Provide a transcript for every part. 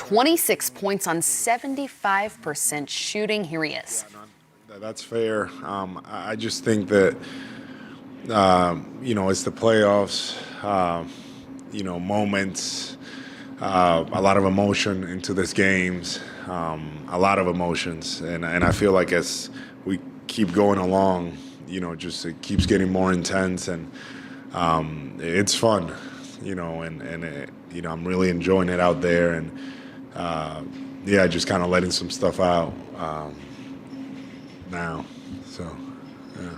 26 points on 75% shooting. Here he is. That's fair. I just think that, it's the playoffs, moments, a lot of emotion into this games, a lot of emotions. And I feel like as we keep going along, just it keeps getting more intense and it's fun, and I'm really enjoying it out there. And, just kind of letting some stuff out now. So, yeah.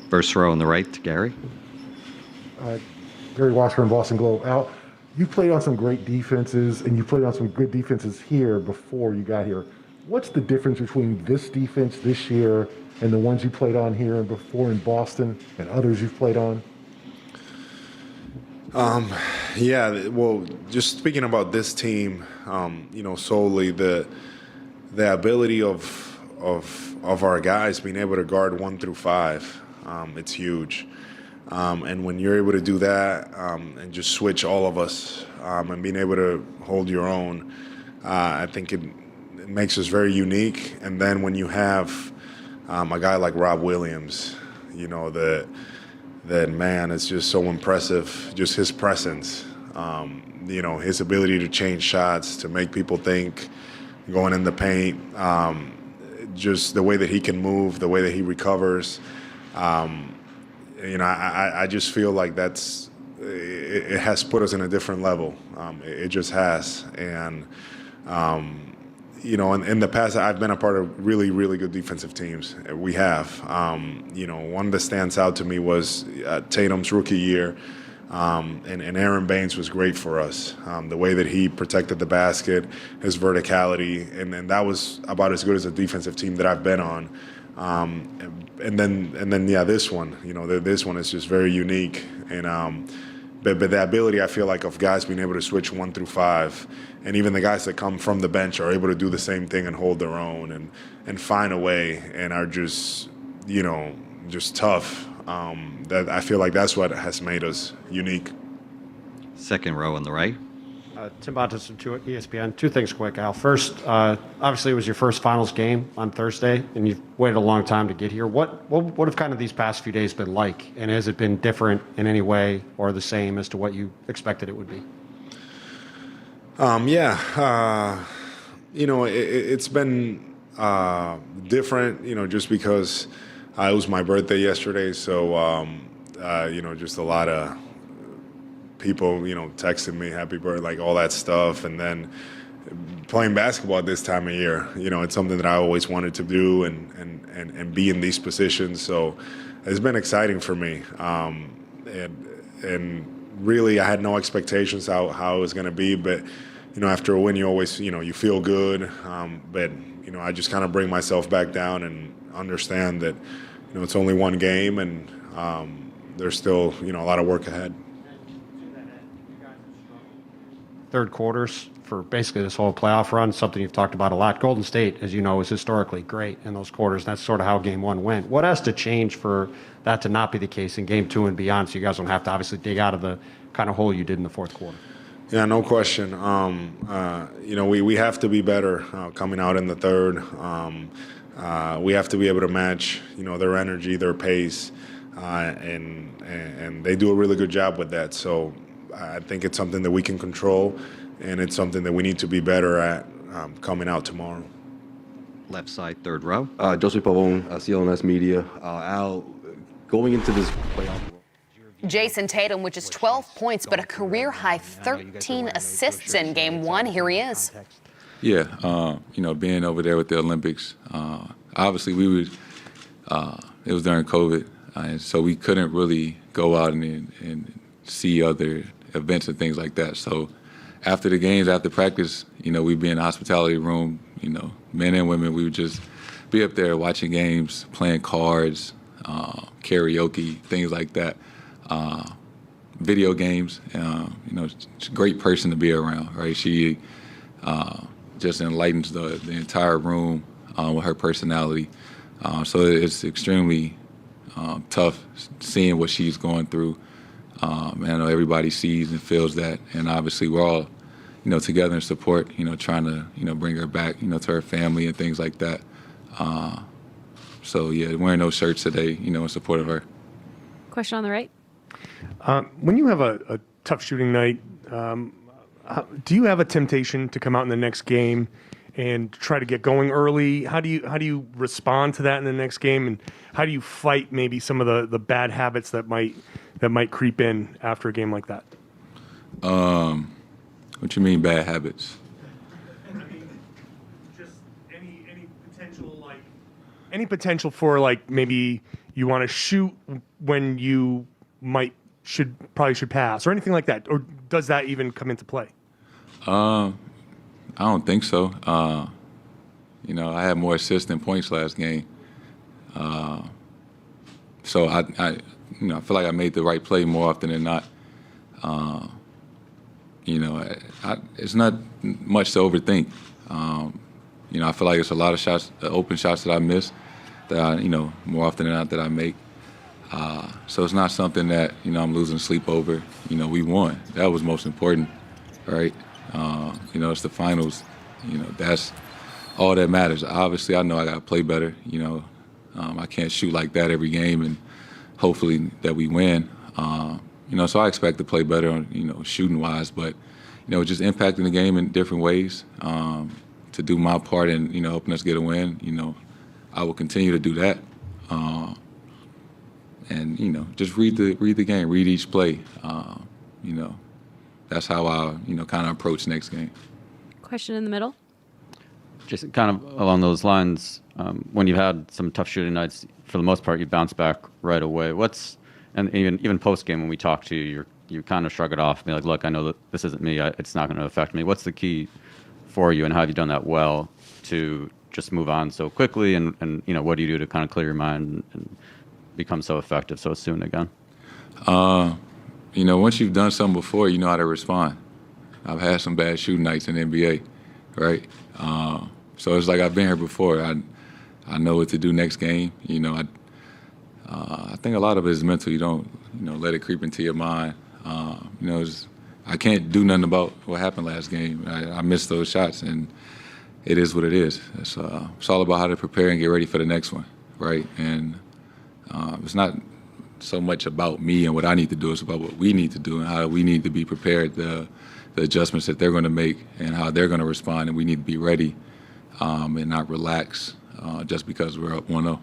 First row on the right to Gary. Gary Washburn, Boston Globe. Al, you played on some great defenses, and you played on some good defenses here before you got here. What's the difference between this defense this year and the ones you played on here and before in Boston and others you've played on? Well, just speaking about this team, solely the ability of our guys being able to guard 1 through 5, it's huge. And when you're able to do that and just switch all of us and being able to hold your own, I think it makes us very unique. And then when you have a guy like Rob Williams, that man, it's just so impressive, just his presence, his ability to change shots, to make people think, going in the paint, just the way that he can move, the way that he recovers. I just feel like it has put us in a different level. It just has. And, in the past, I've been a part of really, really good defensive teams. We have. One that stands out to me was Tatum's rookie year. And Aaron Baines was great for us. The way that he protected the basket, his verticality, and that was about as good as a defensive team that I've been on. And then, this one, this one is just very unique. And but the ability, I feel like, of guys being able to switch 1 through 5, and even the guys that come from the bench are able to do the same thing and hold their own and find a way and are just tough. That I feel like that's what has made us unique. Second row on the right. Tim Bontemps from ESPN. Two things quick, Al. First, obviously it was your first finals game on Thursday, and you've waited a long time to get here. What have kind of these past few days been like, and has it been different in any way or the same as to what you expected it would be? It's been different, just because it was my birthday yesterday, so just a lot of people, texting me happy birthday, like all that stuff. And then playing basketball at this time of year, it's something that I always wanted to do and be in these positions. So it's been exciting for me. And really I had no expectations how it was going to be, but, after a win, you always, you feel good. But, I just kind of bring myself back down and understand that, it's only one game and there's still, a lot of work ahead. Third quarters for basically this whole playoff run, something you've talked about a lot. Golden State, as you know, is historically great in those quarters. That's sort of how game one went. What has to change for that to not be the case in game 2 and beyond, so you guys don't have to obviously dig out of the kind of hole you did in the fourth quarter? Yeah, no question. We have to be better coming out in the third. We have to be able to match, their energy, their pace, and they do a really good job with that. So I think it's something that we can control, and it's something that we need to be better at coming out tomorrow. Left side, third row. Joseph Pavon, CLNS Media. Al, going into this playoff. Jayson Tatum, which is 12 points, but a career-high 13 assists in game 1. Here he is. Yeah, being over there with the Olympics, obviously it was during COVID, and so we couldn't really go out and see other events and things like that. So after the games, after practice, we'd be in the hospitality room, men and women, we would just be up there watching games, playing cards, karaoke, things like that. Video games, she's a great person to be around, right? She just enlightens the entire room with her personality. So it's extremely tough seeing what she's going through. And I know everybody sees and feels that, and obviously we're all, together in support, trying to, bring her back, to her family and things like that. So, yeah, wearing those shirts today, in support of her. Question on the right. When you have a tough shooting night, do you have a temptation to come out in the next game and try to get going early? How do you respond to that in the next game, and how do you fight maybe some of the bad habits that might creep in after a game like that? What you mean bad habits? I mean, just any potential for like maybe you want to shoot when you probably should pass or anything like that, or does that even come into play? I don't think so. I had more assists than points last game. So I feel like I made the right play more often than not. It's not much to overthink. I feel like it's a lot of shots, open shots that I miss, that more often than not that I make. So it's not something that I'm losing sleep over. We won. That was most important, right? It's the finals. That's all that matters. Obviously, I know I got to play better. I can't shoot like that every game, and hopefully that we win. So I expect to play better on, shooting wise, but, just impacting the game in different ways, to do my part in, helping us get a win. I will continue to do that. And, just read the game, read each play. That's how I, kind of approach next game. Question in the middle. Just kind of along those lines, when you've had some tough shooting nights, for the most part, you bounce back right away. And even post game when we talk to you, you kind of shrug it off, be like, "Look, I know that this isn't me. It's not going to affect me." What's the key for you, and how have you done that well to just move on so quickly? And what do you do to kind of clear your mind and become so effective so soon again? Once you've done something before, you know how to respond. I've had some bad shooting nights in the NBA, right? So it's like I've been here before. I know what to do next game. I think a lot of it is mental. You don't, let it creep into your mind. I can't do nothing about what happened last game. I missed those shots, and it is what it is. It's all about how to prepare and get ready for the next one, right? And it's not so much about me and what I need to do. It's about what we need to do and how we need to be prepared, the adjustments that they're going to make and how they're going to respond, and we need to be ready and not relax just because we're up 1-0.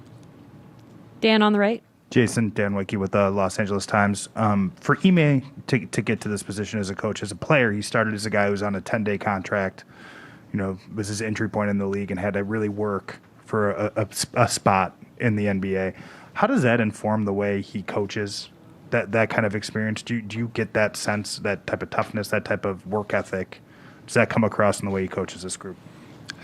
Dan on the right. Jason, Dan Wicke with the Los Angeles Times. For Ime to get to this position as a coach, as a player, he started as a guy who was on a 10-day contract, was his entry point in the league and had to really work for a spot in the NBA. How does that inform the way he coaches, that kind of experience? Do you get that sense, that type of toughness, that type of work ethic? Does that come across in the way he coaches this group?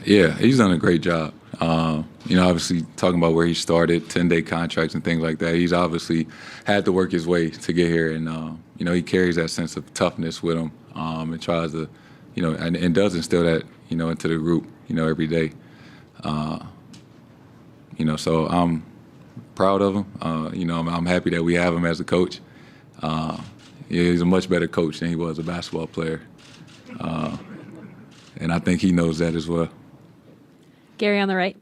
Yeah, he's done a great job. Obviously talking about where he started, 10-day contracts and things like that. He's obviously had to work his way to get here, and he carries that sense of toughness with him, and tries to, and does instill that, into the group, every day. So I'm proud of him. I'm happy that we have him as a coach. He's a much better coach than he was a basketball player, and I think he knows that as well. Gary on the right.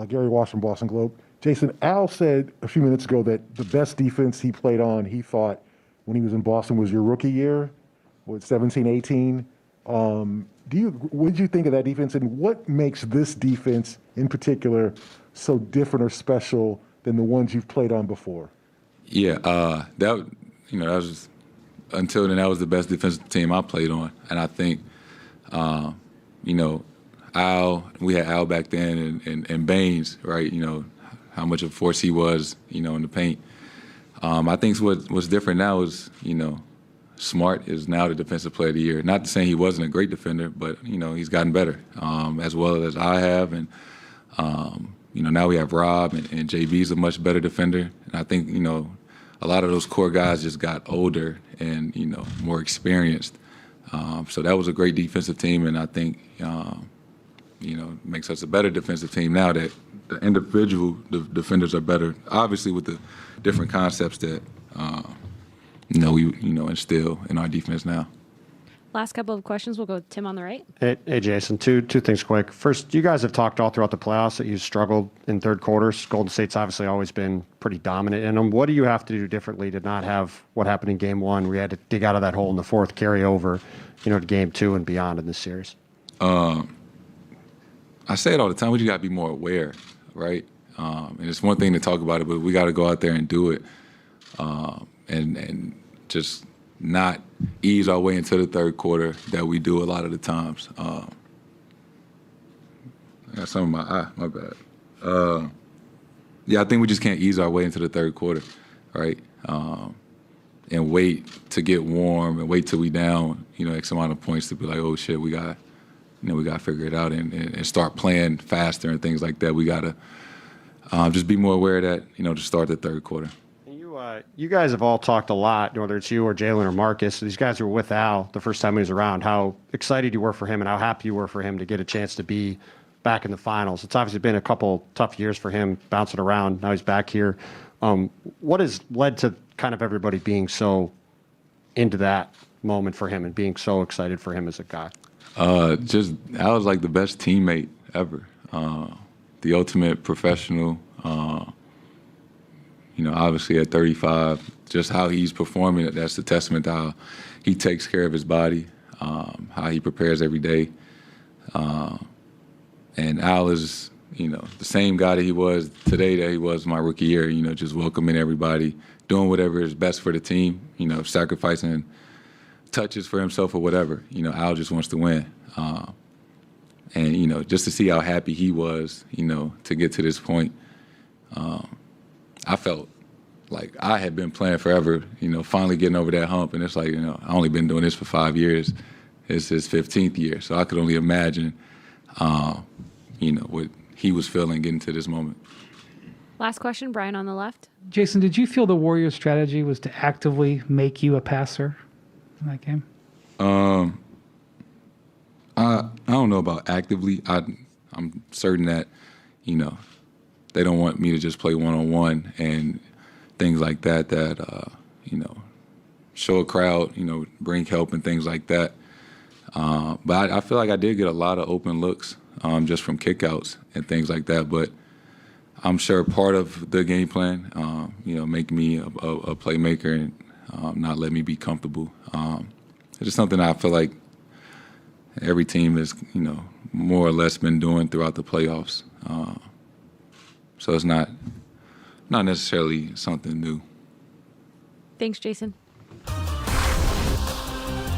Gary Walsh from Boston Globe. Jason, Al said a few minutes ago that the best defense he played on, he thought, when he was in Boston was your rookie year, with 17-18. What did you think of that defense, and what makes this defense in particular so different or special than the ones you've played on before? Yeah, that was until then, that was the best defensive team I played on, and I think, Al, we had Al back then, and Baines, right? How much of a force he was, in the paint. I think what's different now is, Smart is now the defensive player of the year. Not to say he wasn't a great defender, but, he's gotten better, as well as I have. And, now we have Rob, and JB's a much better defender. And I think, a lot of those core guys just got older and, more experienced. So that was a great defensive team, and I think, makes us a better defensive team now that the individual defenders are better, obviously with the different concepts that, we instill in our defense now. Last couple of questions. We'll go with Tim on the right. Hey, Jason, two things quick. First, you guys have talked all throughout the playoffs that you struggled in third quarters. Golden State's obviously always been pretty dominant in them. What do you have to do differently to not have what happened in game one, where you had to dig out of that hole in the fourth, carry over, to game two and beyond in this series? I say it all the time. We just got to be more aware, right? And it's one thing to talk about it, but we got to go out there and do it, and just not ease our way into the third quarter that we do a lot of the times. I got some in my eye, my bad. Yeah, I think we just can't ease our way into the third quarter, right? And wait to get warm and wait till we down, X amount of points to be like, oh shit, we got to figure it out and start playing faster and things like that. We got to just be more aware of that, to start the third quarter. You guys have all talked a lot, whether it's you or Jalen or Marcus. These guys were with Al the first time he was around, how excited you were for him and how happy you were for him to get a chance to be back in the finals. It's obviously been a couple tough years for him, bouncing around. Now he's back here. What has led to kind of everybody being so into that moment for him and being so excited for him as a guy? Just Al's like the best teammate ever. The ultimate professional. Obviously at 35, just how he's performing, that's the testament to how he takes care of his body, how he prepares every day. And Al is, the same guy that he was today that he was my rookie year, just welcoming everybody, doing whatever is best for the team, sacrificing touches for himself or whatever. Al just wants to win. And, just to see how happy he was, to get to this point, I felt like I had been playing forever, finally getting over that hump. And it's like, I've only been doing this for 5 years. It's his 15th year. So I could only imagine, what he was feeling getting to this moment. Last question, Brian on the left. Jason, did you feel the Warriors' strategy was to actively make you a passer in that game? I don't know about actively. I'm certain that, they don't want me to just play one-on-one and things like that, show a crowd, bring help and things like that. But I feel like I did get a lot of open looks just from kickouts and things like that. But I'm sure part of the game plan, make me a playmaker and not let me be comfortable. It's just something I feel like every team has, more or less been doing throughout the playoffs. So it's not necessarily something new. Thanks, Jason.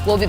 We'll be